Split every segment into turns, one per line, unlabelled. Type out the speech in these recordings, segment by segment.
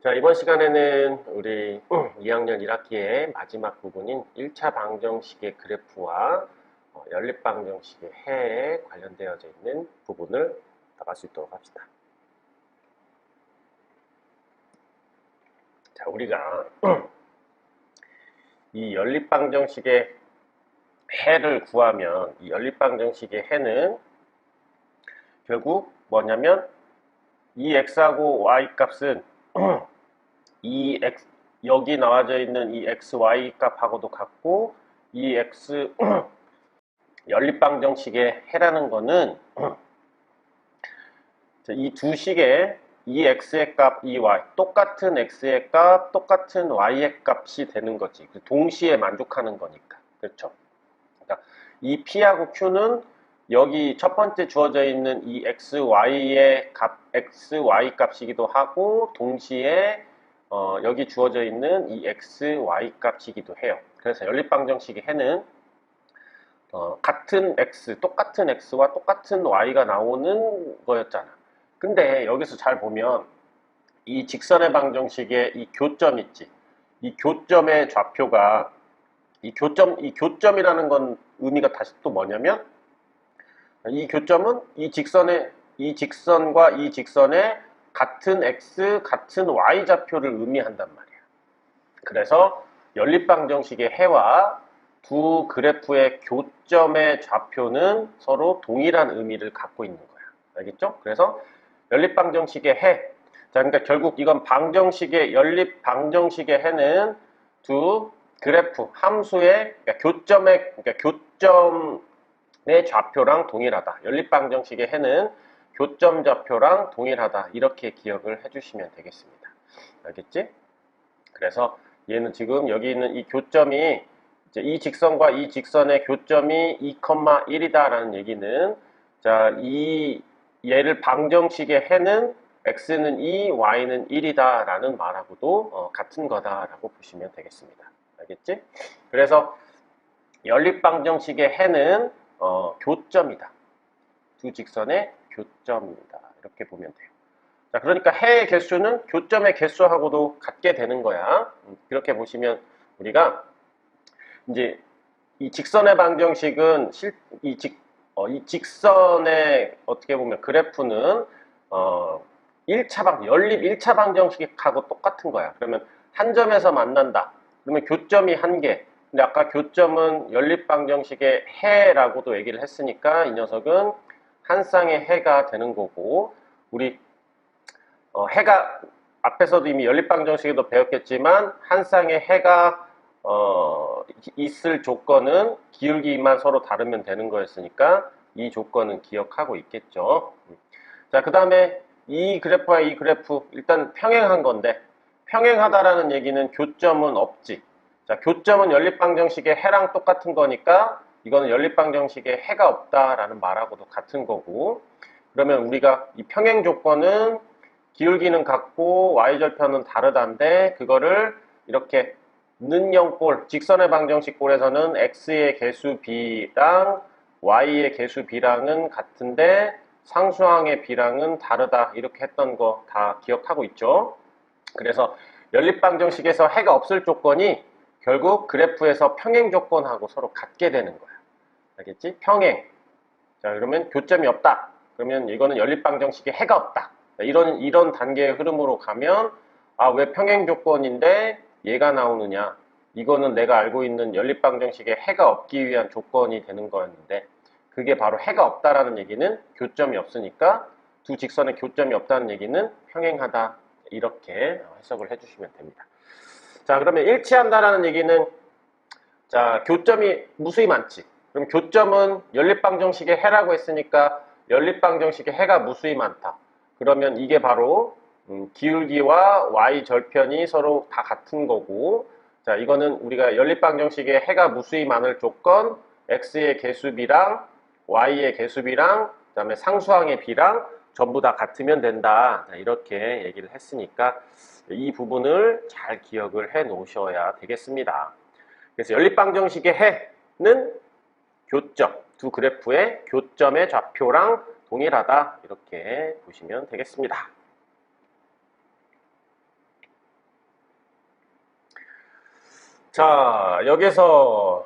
자, 이번 시간에는 우리 2학년 1학기의 마지막 부분인 1차 방정식의 그래프와 연립 방정식의 해에 관련되어져 있는 부분을 나갈 수 있도록 합시다. 자, 우리가 이 연립 방정식의 해를 구하면 이 연립 방정식의 해는 결국 뭐냐면 이 x하고 y 값은 이 x 여기 나와져 있는 이 x, y 값하고도 같고 이 x 연립방정식의 해라는 거는 이 두 식의 이 x의 값, 이 y 똑같은 x의 값, 똑같은 y의 값이 되는 거지. 동시에 만족하는 거니까. 그렇죠? 그러니까 이 p하고 q는 여기 첫 번째 주어져 있는 이 x, y의 값, x, y 값이기도 하고 동시에 여기 주어져 있는 이 x, y 값이기도 해요. 그래서 연립방정식의 해는 같은 x, 똑같은 x와 똑같은 y가 나오는 거였잖아. 근데 여기서 잘 보면 이 직선의 방정식의 이 교점 있지. 이 교점의 좌표가 이 교점이라는 건 의미가 다시 또 뭐냐면 이 교점은 이 직선과 이 직선의 같은 x, 같은 y 좌표를 의미한단 말이야. 그래서 연립방정식의 해와 두 그래프의 교점의 좌표는 서로 동일한 의미를 갖고 있는 거야. 알겠죠? 그래서 연립방정식의 해. 자, 그러니까 결국 이건 연립방정식의 해는 두 그래프, 함수의, 그러니까 교점의 좌표랑 동일하다. 연립방정식의 해는 교점 좌표랑 동일하다. 이렇게 기억을 해주시면 되겠습니다. 알겠지? 그래서 얘는 지금 여기 있는 이 교점이 이제 이 직선과 이 직선의 교점이 2,1이다 라는 얘기는 자, 얘를 방정식의 해는 x는 2, y는 1이다 라는 말하고도 같은 거다라고 보시면 되겠습니다. 알겠지? 그래서 연립방정식의 해는 교점이다. 두 직선의 교점이다. 이렇게 보면 돼요. 자, 그러니까 해의 개수는 교점의 개수하고도 같게 되는 거야. 이렇게 보시면 우리가 이제 이 직선의 방정식은 이 직선의 어떻게 보면 그래프는 연립 1차 방정식하고 똑같은 거야. 그러면 한 점에서 만난다. 그러면 교점이 한 개. 근데 아까 교점은 연립 방정식의 해라고도 얘기를 했으니까 이 녀석은 한 쌍의 해가 되는 거고 우리 해가 앞에서도 이미 연립방정식에도 배웠겠지만 한 쌍의 해가 있을 조건은 기울기만 서로 다르면 되는 거였으니까 이 조건은 기억하고 있겠죠. 자, 그 다음에 이 그래프와 이 그래프 일단 평행한 건데 평행하다라는 얘기는 교점은 없지. 자, 교점은 연립방정식의 해랑 똑같은 거니까 이거는 연립방정식의 해가 없다라는 말하고도 같은 거고 그러면 우리가 이 평행 조건은 기울기는 같고 y절편은 다르다인데 그거를 이렇게 는형꼴, 직선의 방정식 꼴에서는 x의 개수 b랑 y의 개수 b랑은 같은데 상수항의 b랑은 다르다 이렇게 했던 거 다 기억하고 있죠. 그래서 연립방정식에서 해가 없을 조건이 결국 그래프에서 평행 조건하고 서로 같게 되는 거야. 알겠지? 평행. 자, 그러면 교점이 없다. 그러면 이거는 연립방정식에 해가 없다. 이런 단계의 흐름으로 가면 왜 평행 조건인데 얘가 나오느냐. 이거는 내가 알고 있는 연립방정식에 해가 없기 위한 조건이 되는 거였는데 그게 바로 해가 없다라는 얘기는 교점이 없으니까 두 직선의 교점이 없다는 얘기는 평행하다. 이렇게 해석을 해주시면 됩니다. 자, 그러면 일치한다라는 얘기는 자, 교점이 무수히 많지. 그럼 교점은 연립방정식의 해라고 했으니까 연립방정식의 해가 무수히 많다. 그러면 이게 바로 기울기와 y절편이 서로 다 같은 거고 자, 이거는 우리가 연립방정식의 해가 무수히 많을 조건 x의 개수비랑 y의 개수비랑 그 다음에 상수항의 비랑 전부 다 같으면 된다. 자, 이렇게 얘기를 했으니까 이 부분을 잘 기억을 해 놓으셔야 되겠습니다. 그래서 연립방정식의 해는 교점, 두 그래프의 교점의 좌표랑 동일하다. 이렇게 보시면 되겠습니다. 자, 여기서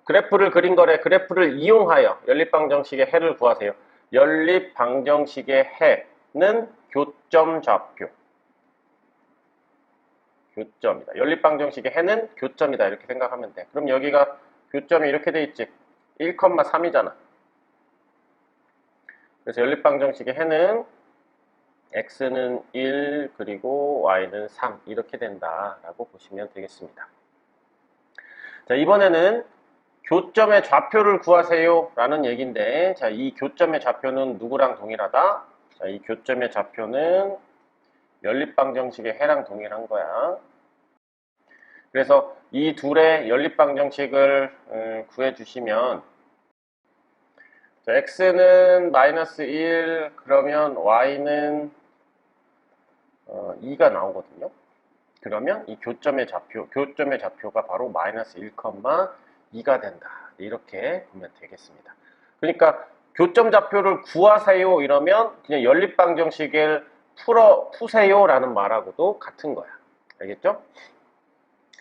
그래프를 그린 거래. 그래프를 이용하여 연립방정식의 해를 구하세요. 연립방정식의 해는 교점 좌표. 교점이다. 연립방정식의 해는 교점이다. 이렇게 생각하면 돼. 그럼 여기가 교점이 이렇게 돼 있지. 1,3이잖아. 그래서 연립방정식의 해는 x는 1 그리고 y는 3 이렇게 된다라고 보시면 되겠습니다. 자, 이번에는 교점의 좌표를 구하세요 라는 얘기인데, 자, 이 교점의 좌표는 누구랑 동일하다? 자, 이 교점의 좌표는 연립방정식의 해랑 동일한 거야. 그래서 이 둘의 연립방정식을 구해주시면, 자, x는 마이너스 1 그러면 y는 2가 나오거든요. 그러면 이 교점의 좌표가 바로 마이너스 1,2가 된다. 이렇게 보면 되겠습니다. 그러니까 교점 좌표를 구하세요 이러면 그냥 연립방정식을 푸세요 라는 말하고도 같은 거야. 알겠죠?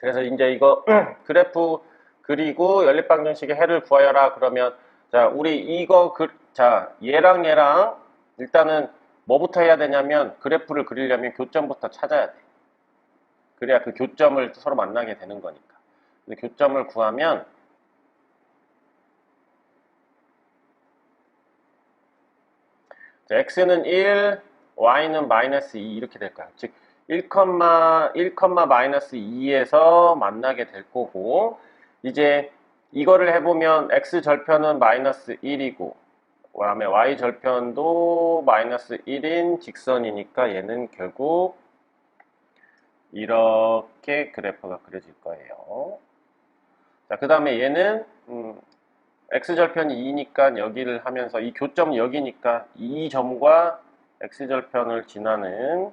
그래서 이제 이거 그래프 그리고 연립방정식의 해를 구하여라 그러면, 자, 우리 이거 자, 얘랑 일단은 뭐부터 해야 되냐면 그래프를 그리려면 교점부터 찾아야 돼. 그래야 그 교점을 서로 만나게 되는 거니까. 근데 교점을 구하면, 자, x는 1, y는 마이너스 2 이렇게 될 거야. 즉 1, 마이너스 2에서 만나게 될 거고, 이제 이거를 해보면 x 절편은 마이너스 1이고 그 다음에 y 절편도 마이너스 1인 직선이니까 얘는 결국 이렇게 그래프가 그려질 거예요. 자, 그 다음에 얘는 x절편이 2니까 여기를 하면서 이 교점은 여기니까 이 점과 x절편을 지나는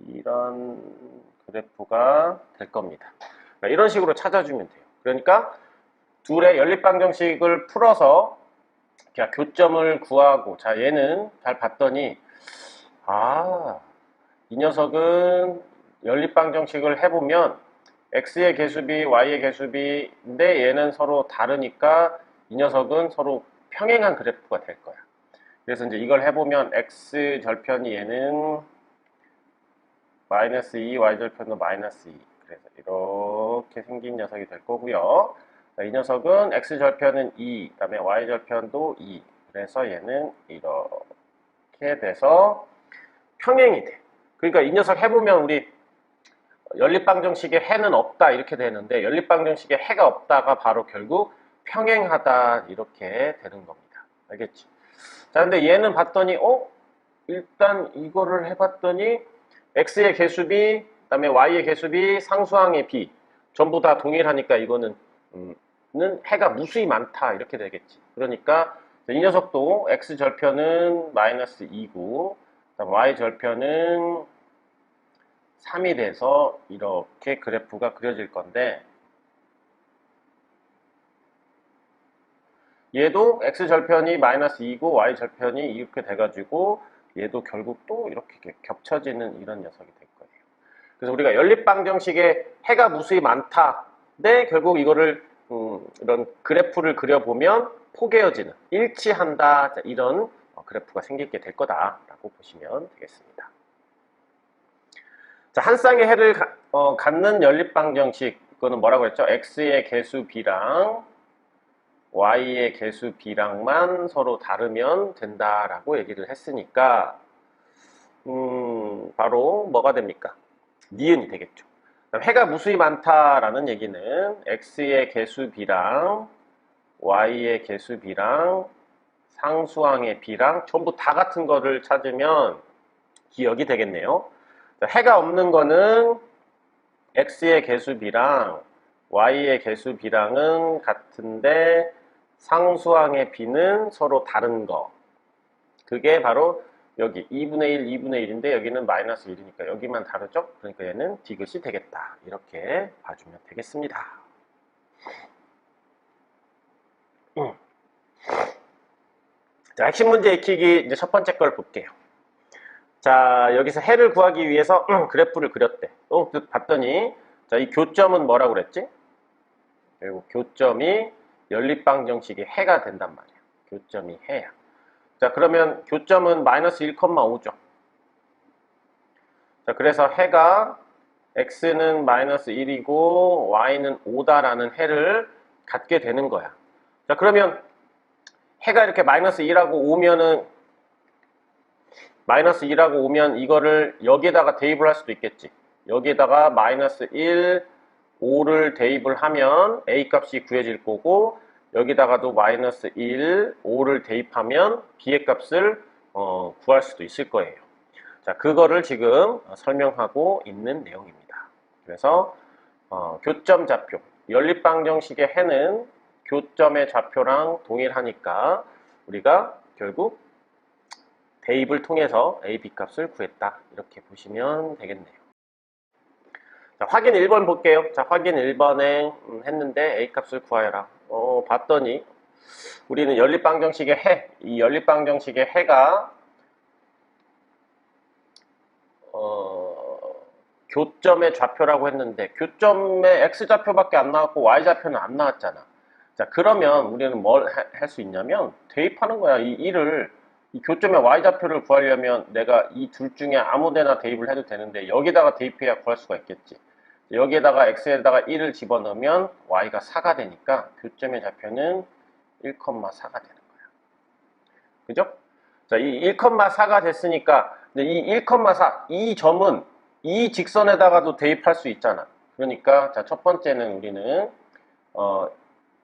이런 그래프가 될 겁니다. 그러니까 이런 식으로 찾아주면 돼요. 그러니까 둘의 연립방정식을 풀어서 교점을 구하고, 자, 얘는 잘 봤더니 이 녀석은 연립방정식을 해보면 x의 개수비, y의 개수비인데 얘는 서로 다르니까 이 녀석은 서로 평행한 그래프가 될 거야. 그래서 이제 이걸 해보면 x 절편이 얘는 마이너스 2, y 절편도 마이너스 2. 그래서 이렇게 생긴 녀석이 될 거고요. 이 녀석은 x 절편은 2, 그 다음에 y 절편도 2. 그래서 얘는 이렇게 돼서 평행이 돼. 그러니까 이 녀석 해보면 우리 연립방정식의 해는 없다 이렇게 되는데, 연립방정식의 해가 없다가 바로 결국 평행하다 이렇게 되는 겁니다. 알겠지? 자, 근데 얘는 봤더니 일단 이거를 해봤더니 x의 개수비, 그 다음에 y의 개수비, 상수항의 비 전부 다 동일하니까 이거는 해가 무수히 많다 이렇게 되겠지. 그러니까 이 녀석도 x절편은 마이너스 2고 그다음 y절편은 3이 돼서 이렇게 그래프가 그려질 건데, 얘도 x절편이 마이너스 2고 y절편이 이렇게 돼가지고 얘도 결국 또 이렇게 겹쳐지는 이런 녀석이 될 거예요. 그래서 우리가 연립방정식에 해가 무수히 많다. 근데 결국 이거를 이런 그래프를 그려보면 포개어지는, 일치한다, 이런 그래프가 생기게 될 거다라고 보시면 되겠습니다. 자, 한 쌍의 해를 갖는 연립방정식, 이거는 뭐라고 했죠? x의 개수 b랑 y의 개수 b랑만 서로 다르면 된다라고 얘기를 했으니까 바로 뭐가 됩니까? 니은이 되겠죠. 해가 무수히 많다라는 얘기는 x의 개수 b랑 y의 개수 b랑 상수항의 b랑 전부 다 같은 거를 찾으면 기억이 되겠네요. 해가 없는 거는 x의 개수 b랑 y의 개수 b랑은 같은데 상수항의 b는 서로 다른 거. 그게 바로 여기 2분의 1, 2분의 1인데 여기는 마이너스 1이니까 여기만 다르죠? 그러니까 얘는 디귿이 되겠다. 이렇게 봐주면 되겠습니다. 자, 핵심 문제 익히기 이제 첫 번째 걸 볼게요. 자, 여기서 해를 구하기 위해서 그래프를 그렸대. 봤더니 자, 이 교점은 뭐라고 그랬지? 그리고 교점이 연립방정식의 해가 된단 말이야. 교점이 해야. 자, 그러면 교점은 마이너스 1,5죠. 자, 그래서 해가 x는 마이너스 1이고 y는 5다라는 해를 갖게 되는 거야. 자, 그러면 해가 이렇게 마이너스 2라고 오면은 마이너스 2라고 오면 이거를 여기에다가 대입을 할 수도 있겠지. 여기에다가 마이너스 1, 5를 대입을 하면 a 값이 구해질 거고 여기다가도 마이너스 1, 5를 대입하면 b의 값을 구할 수도 있을 거예요. 자, 그거를 지금 설명하고 있는 내용입니다. 그래서 교점 좌표, 연립방정식의 해는 교점의 좌표랑 동일하니까 우리가 결국 대입을 통해서 a, b 값을 구했다. 이렇게 보시면 되겠네요. 자, 확인 1번 볼게요. 자, 확인 1번에 했는데 a 값을 구하여라. 봤더니 우리는 연립방정식의 해, 이 연립방정식의 해가 교점의 좌표라고 했는데 교점의 x좌표밖에 안 나왔고 y좌표는 안 나왔잖아. 자, 그러면 우리는 뭘 할 수 있냐면 대입하는 거야. 이 1을 이 교점의 y좌표를 구하려면 내가 이 둘 중에 아무 데나 대입을 해도 되는데 여기다가 대입해야 구할 수가 있겠지. 여기에다가 x에다가 1을 집어넣으면 y가 4가 되니까 교점의 좌표는 1,4가 되는 거야. 그죠? 자, 이 1,4가 됐으니까 이 1,4, 이 점은 이 직선에다가도 대입할 수 있잖아. 그러니까 자, 첫 번째는 우리는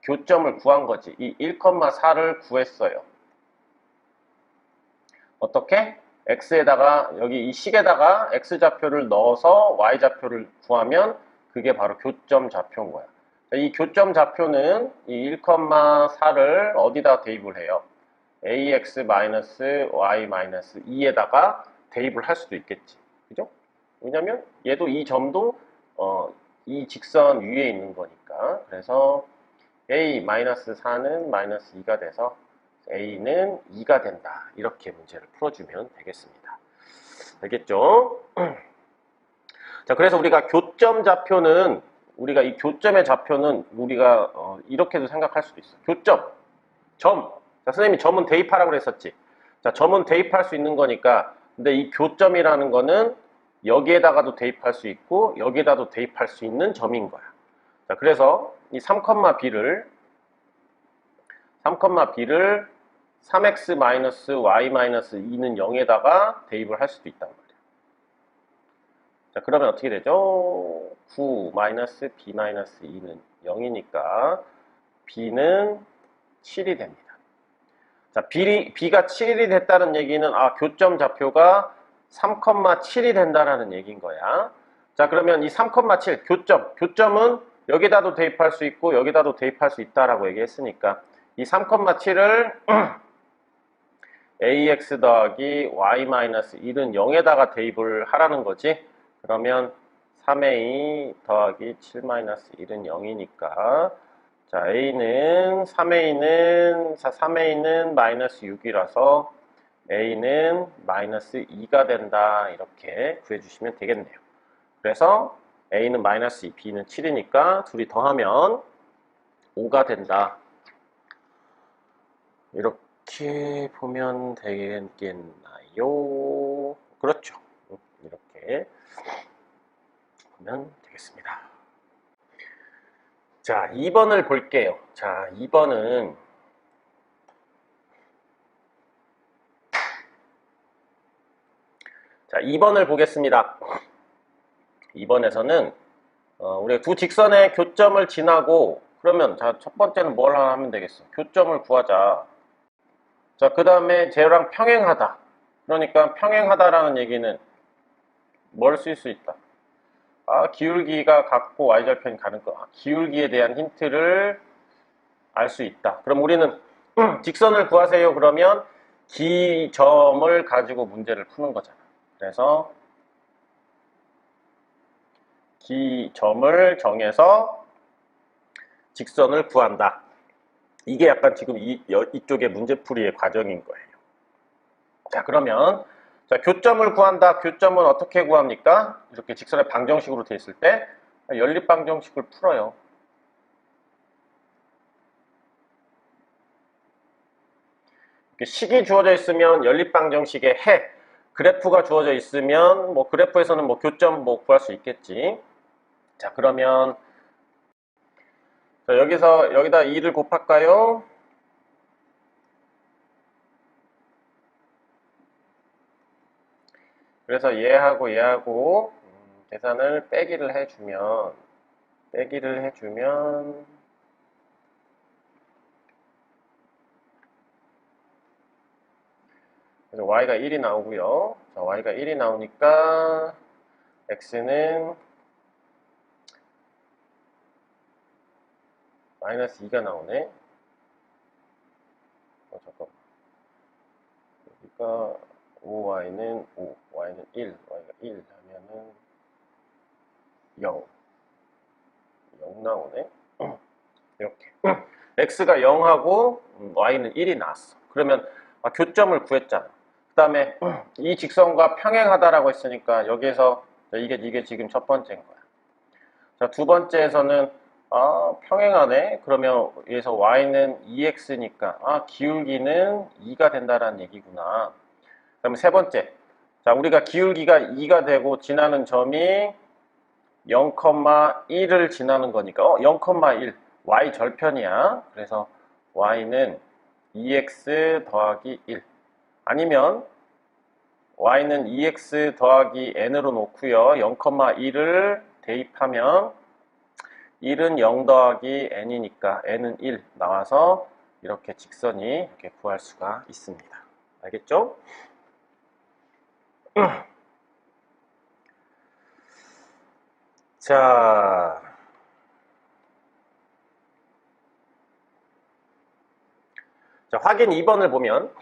교점을 구한 거지. 이 1,4를 구했어요. 어떻게? x에다가 여기 이 식에다가 x좌표를 넣어서 y좌표를 구하면 그게 바로 교점 좌표인 거야. 자, 이 교점 좌표는 이 1,4를 어디다 대입을 해요? ax-y-2에다가 대입을 할 수도 있겠지. 그죠? 왜냐면 얘도 이 점도 이 직선 위에 있는 거니까. 그래서 a-4는 마이너스 2가 돼서 a는 2가 된다. 이렇게 문제를 풀어주면 되겠습니다. 알겠죠? 자, 그래서 우리가 교점 좌표는 우리가 이 교점의 좌표는 우리가 이렇게도 생각할 수도 있어. 교점, 점. 자, 선생님이 점은 대입하라고 그랬었지. 자, 점은 대입할 수 있는 거니까. 근데 이 교점이라는 거는 여기에다가도 대입할 수 있고 여기에다도 대입할 수 있는 점인 거야. 자, 그래서 이 3,b를 3x-y-2는 0에다가 대입을 할 수도 있단 말이야. 자, 그러면 어떻게 되죠? 9-b-2는 0이니까 b는 7이 됩니다. 자, b가 7이 됐다는 얘기는 교점 좌표가 3,7이 된다라는 얘기인 거야. 자, 그러면 이 3,7 교점은 여기다도 대입할 수 있고 여기다도 대입할 수 있다라고 얘기했으니까 이 3,7을 ax 더하기 y-1은 0에다가 대입을 하라는 거지. 그러면 3a 더하기 7-1은 0이니까 자,3a는 마이너스 6이라서 a는 마이너스 2가 된다. 이렇게 구해주시면 되겠네요. 그래서 a는 마이너스 2, b는 7이니까 둘이 더하면 5가 된다. 이렇게 보면 되겠나요? 그렇죠. 이렇게 보면 되겠습니다. 자, 2번을 볼게요. 자, 2번은 자, 2번을 보겠습니다. 2번에서는 우리가 두 직선의 교점을 지나고 그러면 자, 첫 번째는 뭘 하면 되겠어? 교점을 구하자. 자, 그 다음에 쟤랑 평행하다. 그러니까 평행하다라는 얘기는 뭘 쓸 수 있다? 기울기가 같고 y절편이 가는 거. 기울기에 대한 힌트를 알 수 있다. 그럼 우리는 직선을 구하세요. 그러면 기점을 가지고 문제를 푸는 거잖아. 그래서 기점을 정해서 직선을 구한다. 이게 약간 지금 이쪽의 문제풀이의 과정인 거예요. 자, 그러면 자, 교점을 구한다. 교점은 어떻게 구합니까? 이렇게 직선의 방정식으로 돼 있을 때 연립방정식을 풀어요. 식이 주어져 있으면 연립방정식의 해, 그래프가 주어져 있으면 뭐 그래프에서는 뭐 교점 뭐 구할 수 있겠지. 자, 그러면 자, 여기다 2를 곱할까요? 그래서 얘하고 계산을 빼기를 해주면 그래서 y가 1이 나오고요. 자, y가 1이 나오니까 x는 마이너스 2가 나오네. 잠깐만. 여기가 5y는 5, y는 1, y가 1 하면은 0 나오네. 이렇게 x가 0하고 y는 1이 나왔어. 그러면 교점을 구했잖아. 그 다음에 이 직선과 평행하다라고 했으니까 여기에서 이게 지금 첫 번째인 거야. 자, 두 번째에서는 평행하네. 그러면 여기서 y는 2x니까 기울기는 2가 된다라는 얘기구나. 그 다음에 세 번째, 자, 우리가 기울기가 2가 되고 지나는 점이 0,1을 지나는 거니까 0,1 y 절편이야. 그래서 y는 2x 더하기 1 아니면 y는 2x 더하기 n으로 놓고요. 0,1을 대입하면 1은 0 더하기 n이니까 n은 1 나와서 이렇게 직선이 이렇게 구할 수가 있습니다. 알겠죠? 자, 확인 2번을 보면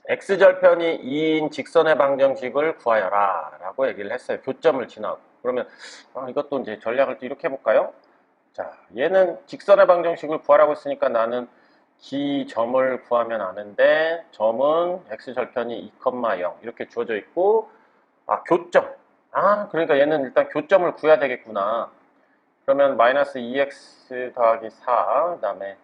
x절편이 2인 직선의 방정식을 구하여라 라고 얘기를 했어요. 교점을 지나고. 그러면 이것도 이제 전략을 또 이렇게 해볼까요? 자, 얘는 직선의 방정식을 구하라고 했으니까 나는 기점을 구하면 아는데 점은 x절편이 2,0 이렇게 주어져 있고 교점. 그러니까 얘는 일단 교점을 구해야 되겠구나. 그러면 마이너스 2x 더하기 4 그 다음에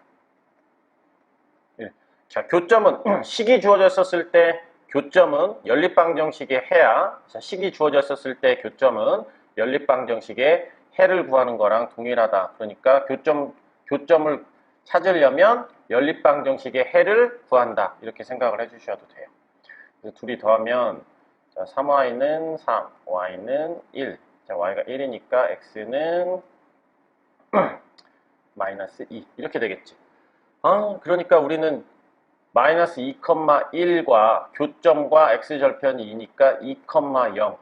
1. 자, 교점은 식이 주어졌었을 때 교점은 연립방정식의 해야. 자, 식이 주어졌었을 때 교점은 연립방정식의 해를 구하는 거랑 동일하다. 그러니까 교점을 찾으려면 연립방정식의 해를 구한다. 이렇게 생각을 해주셔도 돼요. 그래서 둘이 더하면 자, 3y는 3, y는 1. 자, y가 1이니까 x는 마이너스 2. 이렇게 되겠지. 그러니까 우리는 마이너스 2,1과 교점과 x절편이 2니까 2,0.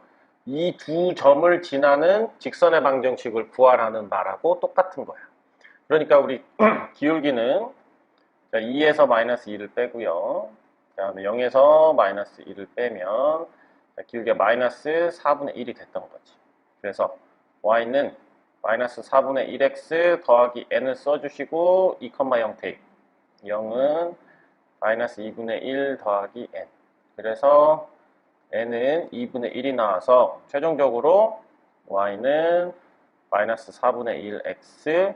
이 두 점을 지나는 직선의 방정식을 구하라는 말하고 똑같은 거야. 그러니까 우리 기울기는 2에서 마이너스 2를 빼고요. 그 다음에 0에서 마이너스 2를 빼면 기울기가 마이너스 4분의 1이 됐던 거지. 그래서 y는 마이너스 4분의 1x 더하기 n을 써주시고 2,0 대입. 0은 마이너스 2분의 1 더하기 n. 그래서 n은 2분의 1이 나와서 최종적으로 y는 마이너스 4분의 1x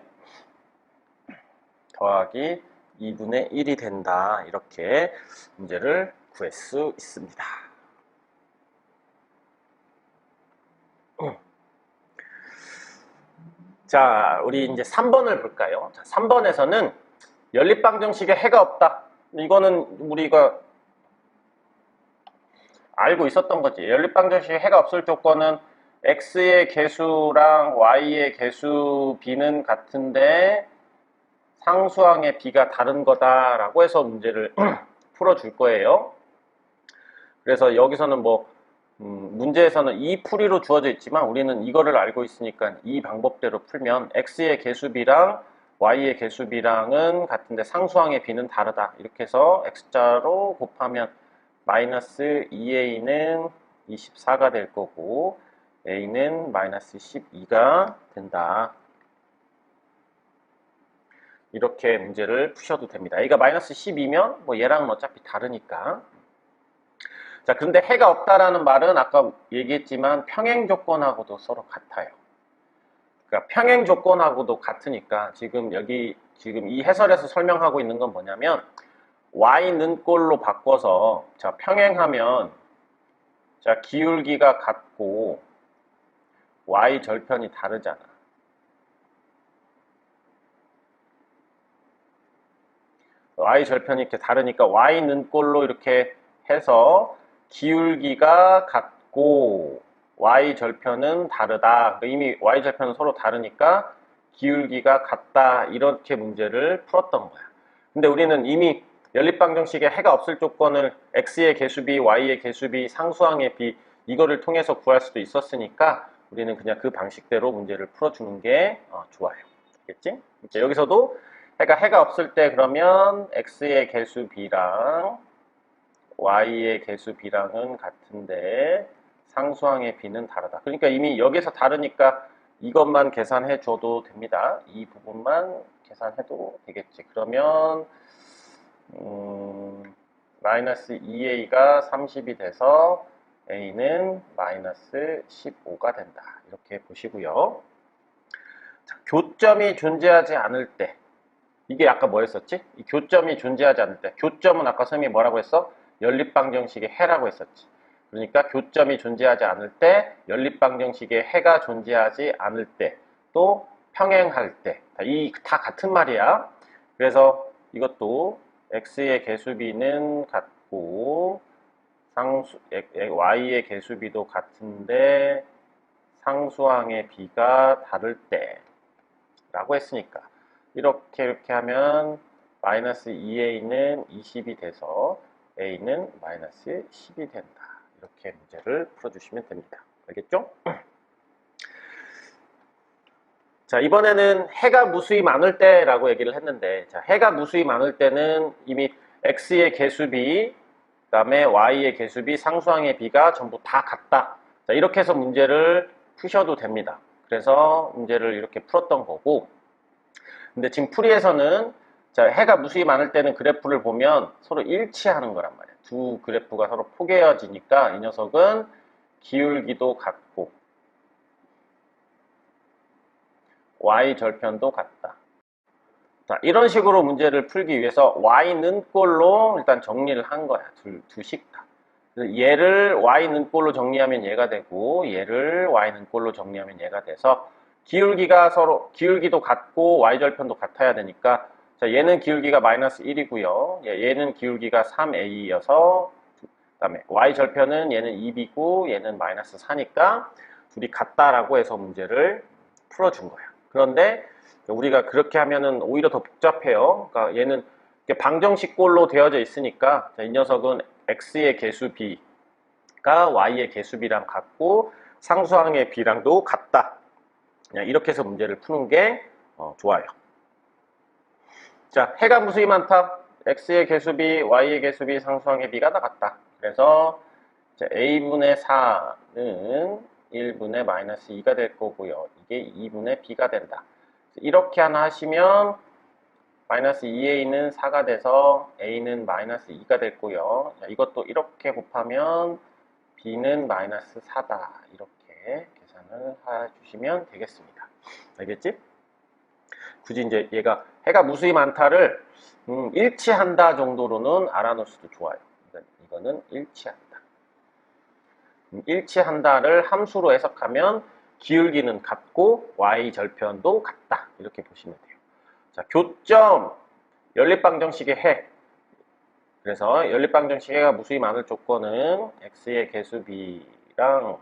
더하기 2분의 1이 된다. 이렇게 문제를 구할 수 있습니다. 자, 우리 이제 3번을 볼까요? 자, 3번에서는 연립방정식에 해가 없다. 이거는 우리가 알고 있었던 거지. 연립방정식에 해가 없을 조건은 x의 개수랑 y의 개수 b는 같은데 상수항의 b가 다른 거다라고 해서 문제를 풀어줄 거예요. 그래서 여기서는 문제에서는 이 풀이로 주어져 있지만 우리는 이거를 알고 있으니까 이 방법대로 풀면 x의 개수 b랑 y의 개수 b랑은 같은데 상수항의 b는 다르다. 이렇게 해서 x자로 곱하면 마이너스 2a는 24가 될 거고 a는 마이너스 12가 된다. 이렇게 문제를 푸셔도 됩니다. a가 마이너스 12면 얘랑은 어차피 다르니까. 자, 그런데 해가 없다라는 말은 아까 얘기했지만 평행 조건하고도 서로 같아요. 그러니까 평행 조건하고도 같으니까 지금 이 해설에서 설명하고 있는 건 뭐냐면 y는 꼴로 바꿔서 자 평행하면 자 기울기가 같고 y 절편이 다르잖아. y 절편이 이렇게 다르니까 y는 꼴로 이렇게 해서 기울기가 같고 y 절편은 다르다. 이미 y 절편은 서로 다르니까 기울기가 같다. 이렇게 문제를 풀었던 거야. 근데 우리는 이미 연립방정식에 해가 없을 조건을 x의 개수비, y의 개수비, 상수항의 비 이거를 통해서 구할 수도 있었으니까 우리는 그냥 그 방식대로 문제를 풀어주는 게 좋아요. 알겠지? 여기서도 해가 없을 때 그러면 x의 개수 b랑 y의 개수 b랑은 같은데 상수항의 b는 다르다. 그러니까 이미 여기서 다르니까 이것만 계산해 줘도 됩니다. 이 부분만 계산해도 되겠지. 그러면 마이너스 2a가 30이 돼서 a는 마이너스 15가 된다. 이렇게 보시고요. 자, 교점이 존재하지 않을 때 이게 아까 뭐였었지? 이 교점이 존재하지 않을 때 교점은 아까 선생님이 뭐라고 했어? 연립방정식의 해라고 했었지. 그러니까 교점이 존재하지 않을 때 연립방정식의 해가 존재하지 않을 때 또 평행할 때 이 다 같은 말이야. 그래서 이것도 x의 개수비는 같고 y의 개수비도 같은데 상수항의 b가 다를 때 라고 했으니까 이렇게 하면 마이너스 2a는 20이 돼서 a는 마이너스 10이 된다. 이렇게 문제를 풀어주시면 됩니다. 알겠죠? 자, 이번에는 해가 무수히 많을 때라고 얘기를 했는데 자, 해가 무수히 많을 때는 이미 x의 개수비 그 다음에 y의 개수비, 상수항의 b가 전부 다 같다. 자, 이렇게 해서 문제를 푸셔도 됩니다. 그래서 문제를 이렇게 풀었던 거고 근데 지금 풀이에서는 자, 해가 무수히 많을 때는 그래프를 보면 서로 일치하는 거란 말이야. 두 그래프가 서로 포개어지니까 이 녀석은 기울기도 같고 y 절편도 같다. 자, 이런 식으로 문제를 풀기 위해서 y는 꼴로 일단 정리를 한 거야. 두식 다. 얘를 y는 꼴로 정리하면 얘가 되고 얘를 y는 꼴로 정리하면 얘가 돼서 기울기도 같고 y절편도 같아야 되니까 자, 얘는 기울기가 마이너스 1이고요. 얘는 기울기가 3a여서 그 다음에 y절편은 얘는 2b고 얘는 마이너스 4니까 둘이 같다라고 해서 문제를 풀어준 거야. 그런데 우리가 그렇게 하면은 오히려 더 복잡해요. 그러니까 얘는 방정식꼴로 되어져 있으니까 자, 이 녀석은 x의 개수 b가 y의 개수 b랑 같고 상수항의 b랑도 같다. 이렇게 해서 문제를 푸는 게 좋아요. 자, 해가 무수히 많다. x의 개수 b, y의 개수 b, 상수항의 b가 다 같다. 그래서 a분의 4는 1분의 마이너스 2가 될 거고요. 이게 2분의 b가 된다. 이렇게 하나 하시면 마이너스 2a는 4가 돼서 a는 마이너스 2가 됐고요. 이것도 이렇게 곱하면 b는 마이너스 4다. 이렇게 계산을 해주시면 되겠습니다. 알겠지? 굳이 이제 얘가 해가 무수히 많다를 일치한다 정도로는 알아놓으셔도 좋아요. 이거는 일치한다. 일치한다를 함수로 해석하면 기울기는 같고 y절편도 같다. 이렇게 보시면 돼요. 자, 교점, 연립방정식의 해. 그래서 연립방정식의 해가 무수히 많을 조건은 x의 개수 b랑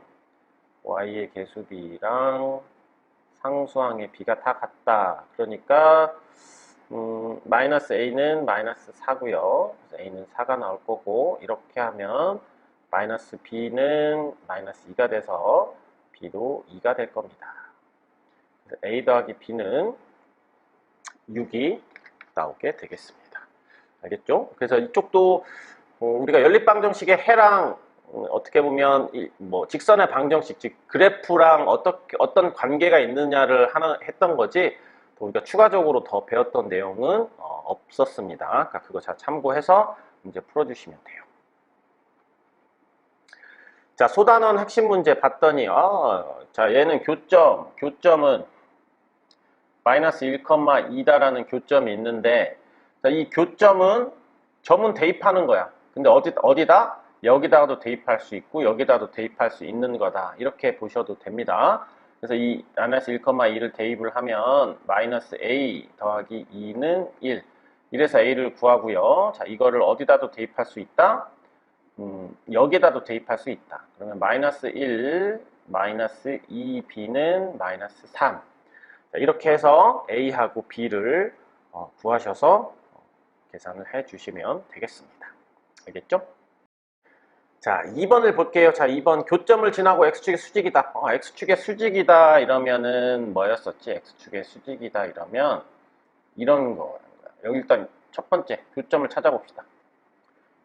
y의 개수 b랑 상수항의 b가 다 같다. 그러니까 마이너스 a는 마이너스 4고요. 그래서 a는 4가 나올 거고 이렇게 하면 마이너스 b는 마이너스 2가 돼서 b도 2가 될 겁니다. 그래서 a 더하기 b는 6이 나오게 되겠습니다. 알겠죠? 그래서 이쪽도 우리가 연립방정식의 해랑 어떻게 보면 뭐 직선의 방정식, 즉 그래프랑 어떤 관계가 있느냐를 했던 거지 우리가 추가적으로 더 배웠던 내용은 없었습니다. 그러니까 그거 잘 참고해서 문제 풀어주시면 돼요. 자, 소단원 핵심 문제 봤더니 자, 얘는 교점은 마이너스 1,2다라는 교점이 있는데, 자, 이 교점은 점은 대입하는 거야. 근데 어디다? 여기다가도 대입할 수 있고 여기다도 대입할 수 있는 거다. 이렇게 보셔도 됩니다. 그래서 이 마이너스 1,2를 대입을 하면 마이너스 a 더하기 2는 1. 이래서 a를 구하고요. 자, 이거를 어디다도 대입할 수 있다? 여기다도 대입할 수 있다. 그러면 마이너스 1, 마이너스 2b는 마이너스 3. 자, 이렇게 해서 a하고 b를 구하셔서 계산을 해 주시면 되겠습니다. 알겠죠? 자, 2번을 볼게요. 자, 2번 교점을 지나고 x축의 수직이다. x축의 수직이다 이러면은 뭐였었지? x축의 수직이다 이러면 이런 거예요. 여기 일단 첫 번째 교점을 찾아봅시다.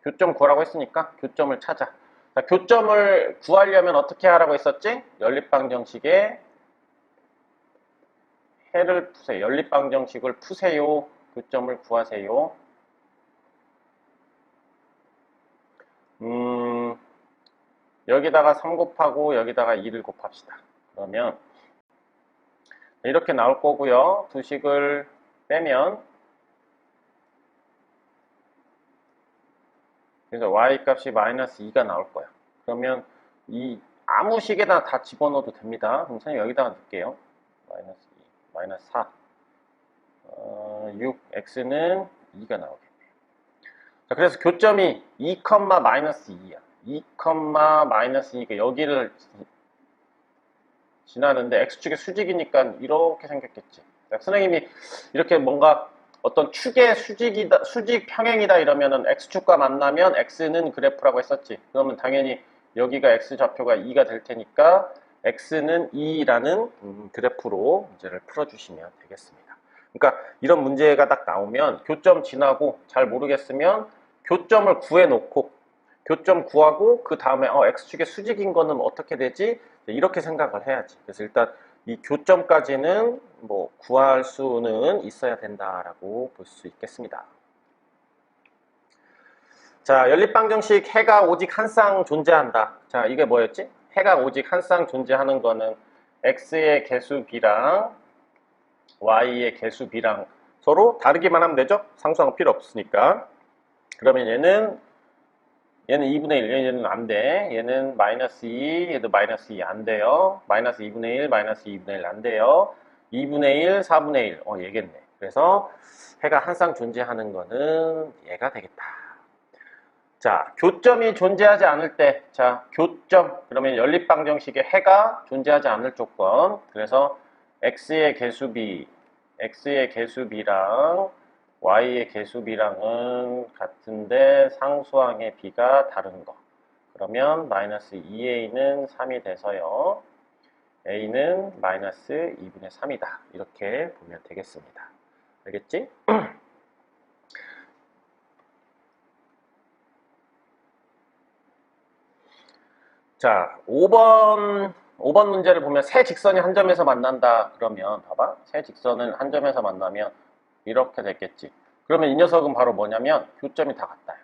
교점 구하라고 했으니까 교점을 찾아. 자, 교점을 구하려면 어떻게 하라고 했었지? 연립방정식의 해를 푸세요. 연립방정식을 푸세요. 교점을 구하세요. 여기다가 3 곱하고 여기다가 2를 곱합시다. 그러면 이렇게 나올 거고요. 두 식을 빼면 그래서 y 값이 마이너스 2가 나올 거야. 그러면 이 아무 식에다 다 집어넣어도 됩니다. 그럼 선생님 여기다가 넣을게요. 마이너스 2, 마이너스 4, 6, x는 2가 나오겠네요. 자, 그래서 교점이 2, 마이너스 2야. 2, 마이너스 2가 여기를 지나는데 x축의 수직이니까 이렇게 생겼겠지. 선생님이 이렇게 뭔가 어떤 축의 수직이다, 수직 평행이다 이러면은 x축과 만나면 x는 그래프라고 했었지. 그러면 당연히 여기가 x좌표가 2가 될 테니까 x는 2라는 그래프로 문제를 풀어주시면 되겠습니다. 그러니까 이런 문제가 딱 나오면 교점 지나고 잘 모르겠으면 교점을 구해놓고 교점 구하고 그 다음에 x축의 수직인 거는 어떻게 되지? 이렇게 생각을 해야지. 그래서 일단 이 교점까지는 뭐 구할 수는 있어야 된다라고 볼 수 있겠습니다. 자, 연립방정식 해가 오직 한 쌍 존재한다. 자, 이게 뭐였지? 해가 오직 한 쌍 존재하는 거는 x의 개수 b랑 y의 개수 b랑 서로 다르기만 하면 되죠? 상수항 필요 없으니까. 그러면 얘는 2분의 1, 얘는 안 돼. 얘는 마이너스 2, 얘도 마이너스 2 안 돼요. 마이너스 2분의 1, 마이너스 2분의 1 안 돼요. 2분의 1, 4분의 1, 얘겠네. 그래서 해가 한 쌍 존재하는 거는 얘가 되겠다. 자, 교점이 존재하지 않을 때, 자, 교점, 그러면 연립방정식의 해가 존재하지 않을 조건. 그래서 x의 개수 b, x의 개수 b랑 y의 개수 b랑은 같은데 상수항의 b가 다른 거. 그러면 마이너스 2a는 3이 돼서요. a는 마이너스 2분의 3이다. 이렇게 보면 되겠습니다. 알겠지? 자, 5번 문제를 보면 세 직선이 한 점에서 만난다. 그러면 봐봐. 세 직선을 한 점에서 만나면 이렇게 됐겠지. 그러면 이 녀석은 바로 뭐냐면 교점이 다 같다.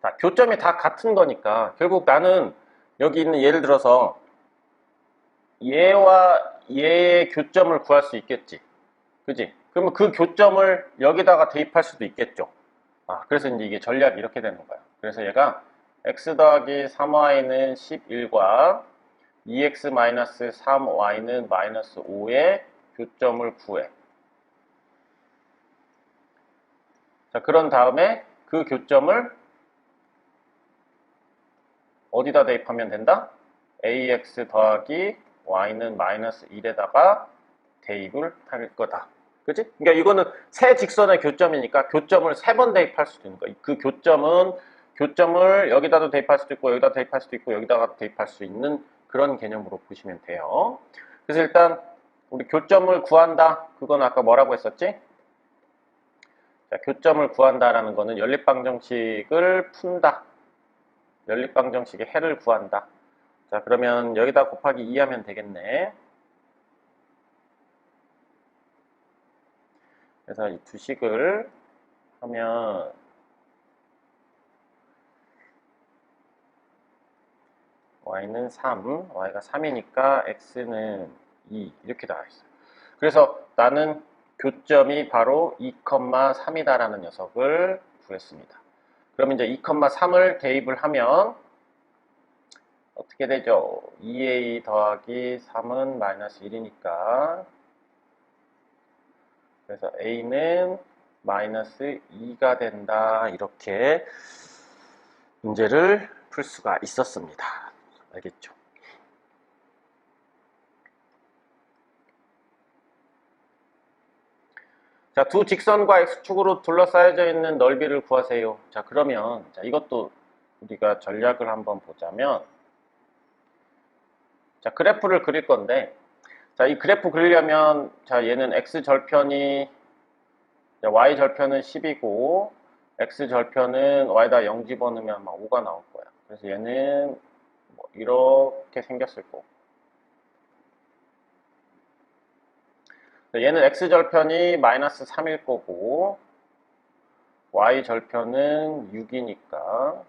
자, 교점이 다 같은 거니까 결국 나는 여기 있는 예를 들어서 얘와 얘의 교점을 구할 수 있겠지. 그지? 그러면 그 교점을 여기다가 대입할 수도 있겠죠. 그래서 이제 이게 전략이 이렇게 되는 거야. 그래서 얘가 x 더하기 3y는 11과 2x-3y는 마이너스 5의 교점을 구해. 자, 그런 다음에 그 교점을 어디다 대입하면 된다? ax 더하기 y는 마이너스 1에다가 대입을 할 거다. 그치? 그러니까 이거는 세 직선의 교점이니까 교점을 3번 대입할 수도 있는 거야. 그 교점을 여기다도 대입할 수도 있고 여기다 대입할 수도 있고 여기다가 대입할 수 있는 그런 개념으로 보시면 돼요. 그래서 일단 우리 교점을 구한다. 그건 아까 뭐라고 했었지? 자, 교점을 구한다라는 거는 연립방정식을 푼다. 연립방정식의 해를 구한다. 자, 그러면 여기다 곱하기 2 하면 되겠네. 그래서 이 두 식을 하면 y는 3, y가 3이니까 x는 2 이렇게 나와 있어요. 그래서 나는 교점이 바로 2,3이다 라는 녀석을 구했습니다. 그럼 이제 2,3을 대입을 하면 어떻게 되죠? 2a 더하기 3은 마이너스 1이니까 그래서 a는 마이너스 2가 된다 이렇게 문제를 풀 수가 있었습니다. 알겠죠? 자, 두 직선과 x축으로 둘러싸여져 있는 넓이를 구하세요. 자, 그러면 자, 이것도 우리가 전략을 한번 보자면 자, 그래프를 그릴 건데 자, 이 그래프 그리려면 자, 얘는 x절편이 자, y절편은 10이고 x절편은 y에다 0 집어넣으면 아마 5가 나올 거야. 그래서 얘는 뭐 이렇게 생겼을 거고 얘는 x절편이 마이너스 3일 거고 y절편은 6이니까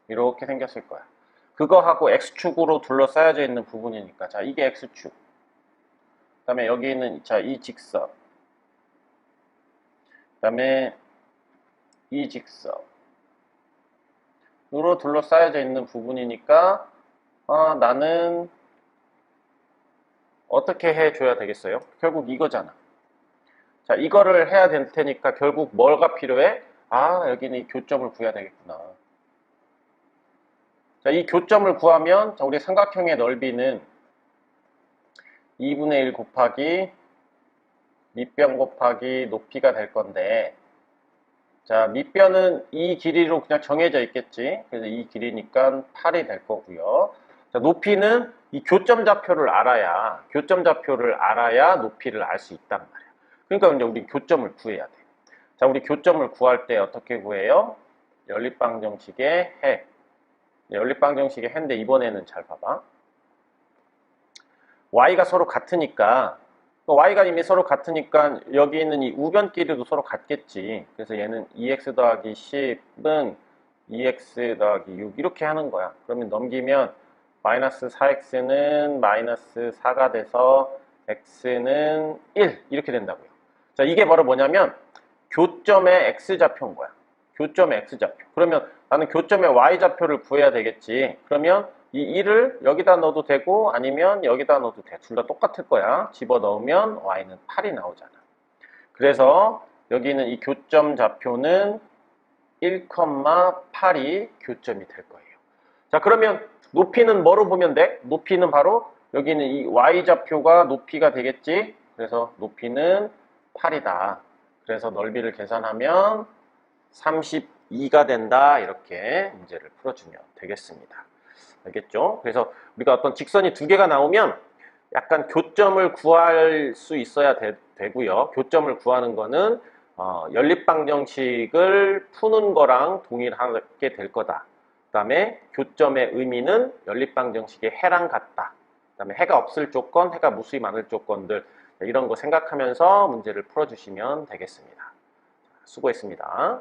이렇게 생겼을 거야. 그거하고 x축으로 둘러싸여져 있는 부분이니까 자 이게 x축 그 다음에 여기는 자 이 직선 그 다음에 이 직선으로 둘러싸여져 있는 부분이니까 나는 어떻게 해줘야 되겠어요? 결국 이거잖아. 자, 이거를 해야 될 테니까 결국 뭐가 필요해? 여기는 이 교점을 구해야 되겠구나. 자, 이 교점을 구하면 자, 우리 삼각형의 넓이는 2분의 1 곱하기 밑변 곱하기 높이가 될 건데 자, 밑변은 이 길이로 그냥 정해져 있겠지. 그래서 이 길이니까 8이 될 거고요. 자, 높이는 이 교점 좌표를 알아야 높이를 알 수 있단 말이야. 그러니까 이제 우리 교점을 구해야 돼. 자, 우리 교점을 구할 때 어떻게 구해요? 연립방정식의 해. 연립방정식의 해인데 이번에는 잘 봐봐. y가 서로 같으니까 y가 이미 서로 같으니까 여기 있는 이 우변끼리도 서로 같겠지. 그래서 얘는 2x 더하기 10은 2x 더하기 6 이렇게 하는 거야. 그러면 넘기면 마이너스 4x는 마이너스 4가 돼서 x는 1 이렇게 된다고요. 자, 이게 바로 뭐냐면 교점의 x좌표인 거야. 교점의 x좌표. 그러면 나는 교점의 y좌표를 구해야 되겠지. 그러면 이 1을 여기다 넣어도 되고 아니면 여기다 넣어도 돼. 둘 다 똑같을 거야. 집어넣으면 y는 8이 나오잖아. 그래서 여기는 이 교점 좌표는 1,8이 교점이 될 거예요. 자, 그러면 높이는 뭐로 보면 돼? 높이는 바로 여기는 이 y좌표가 높이가 되겠지. 그래서 높이는 8이다. 그래서 넓이를 계산하면 32가 된다. 이렇게 문제를 풀어주면 되겠습니다. 알겠죠? 그래서 우리가 어떤 직선이 두 개가 나오면 약간 교점을 구할 수 있어야 되고요. 교점을 구하는 거는 연립방정식을 푸는 거랑 동일하게 될 거다. 그 다음에 교점의 의미는 연립방정식의 해랑 같다. 그 다음에 해가 없을 조건, 해가 무수히 많을 조건들 이런 거 생각하면서 문제를 풀어주시면 되겠습니다. 수고했습니다.